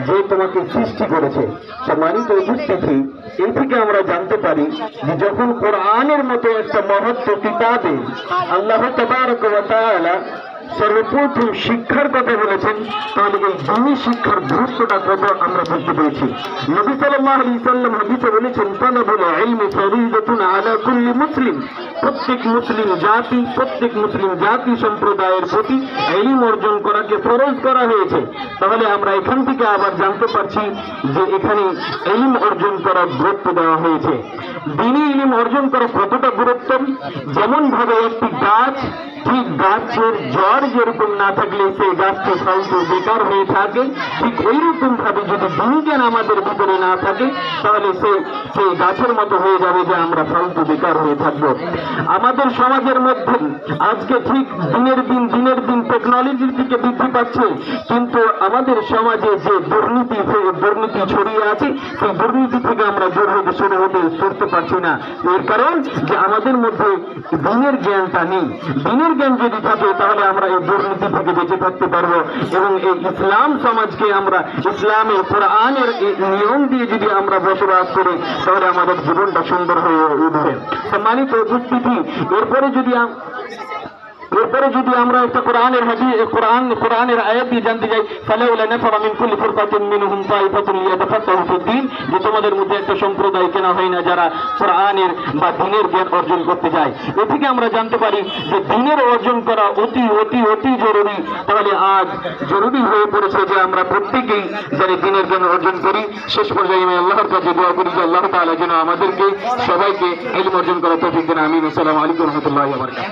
যে তোমাকে সৃষ্টি করেছে। সম্মানিত উপস্থিতি, এই থেকে আমরা জানতে পারি যে যখন কোরআনের মতো একটা মহত্ব কিতাবে আল্লাহ তাবারক ওয়া তাআলা সর্বপ্রথম শিক্ষার কথা বলেছেন, তাহলে এই দিনী শিক্ষার গুরুত্বটা কত আমরা বুঝতে পেরেছি। নবী সাল্লাল্লাহু আলাইহি সাল্লাম হাদিসে বলেছেন, তালাবুল ইলমি ফরিদাতুন আলা কুল্লি মুসলিম, প্রত্যেক মুসলিম জাতি সম্প্রদায়ের প্রতি ইলম অর্জন করাকে ফরজ করা হয়েছে। তাহলে আমরা এখান থেকে আবার জানতে পারছি যে এখানে ইলম অর্জন করার গুরুত্ব দেওয়া হয়েছে। দিনী ইলম অর্জন করা কতটা গুরুত্ব, যেমন ভাবে একটি গাছ, ঠিক গাছের জ্বর যেরকম না থাকলে সেই গাছটি ফালতু বেকার হয়ে থাকে, ঠিক এইরকম ভাবে যদি দিনী জ্ঞান আমাদের ভিতরে না থাকে, তাহলে সেই গাছের মতো হয়ে যাবে যে আমরা ফালতু বেকার হয়ে থাকবো। আমাদের সমাজের মধ্যে আজকে ঠিক দিনের দিন টেকনোলজির দিকে বৃদ্ধি পাচ্ছে, কিন্তু আমাদের সমাজে যে দুর্নীতি ছড়িয়ে আছে, সেই দুর্নীতি থেকে আমরা সরতে পারছি না। এর কারণ যে আমাদের মধ্যে দিনের জ্ঞানটা নেই। দিনের জ্ঞান যদি থাকে তাহলে আমরা এই দুর্নীতি থেকে বেঁচে থাকতে পারবো, এবং এই ইসলাম সমাজকে আমরা ইসলামের কোরআনের নিয়ম দিয়ে যদি আমরা বসবাস করি, তাহলে আমাদের জীবনটা সুন্দর হয়ে উঠবে। সম্মানিত উপস্থিতি, এরপরে যদি আমরা একটা কোরআনের আয়াত দিয়ে জানতে যাই, ফালাউলা নাফারা মিন কুল্লি ফিরকাতিন মিনহুম তাইফাতুন লিয়াতাফাক্কাহু ফিদ-দ্বীন, যে তোমাদের মধ্যে একটা সম্প্রদায় কেন হয় না যারা কোরআনের বা দ্বীনের জ্ঞান অর্জন করতে যায়। এ থেকে আমরা জানতে পারি যে দ্বীনের অর্জন করা অতি অতি অতি জরুরি। তাহলে আজ জরুরি হয়ে পড়েছে যে আমরা প্রত্যেকেই যেন দ্বীনের জ্ঞান অর্জন করি। শেষ পর্যায়ে আমি আল্লাহর কাছে দোয়া করি যে আল্লাহ তাআলা যেন আমাদেরকে সবাইকে ইলম অর্জন করার তৌফিক দেন। আমিন। আসসালামু আলাইকুম ওয়া রাহমাতুল্লাহি ওয়া বারাকাতুহু।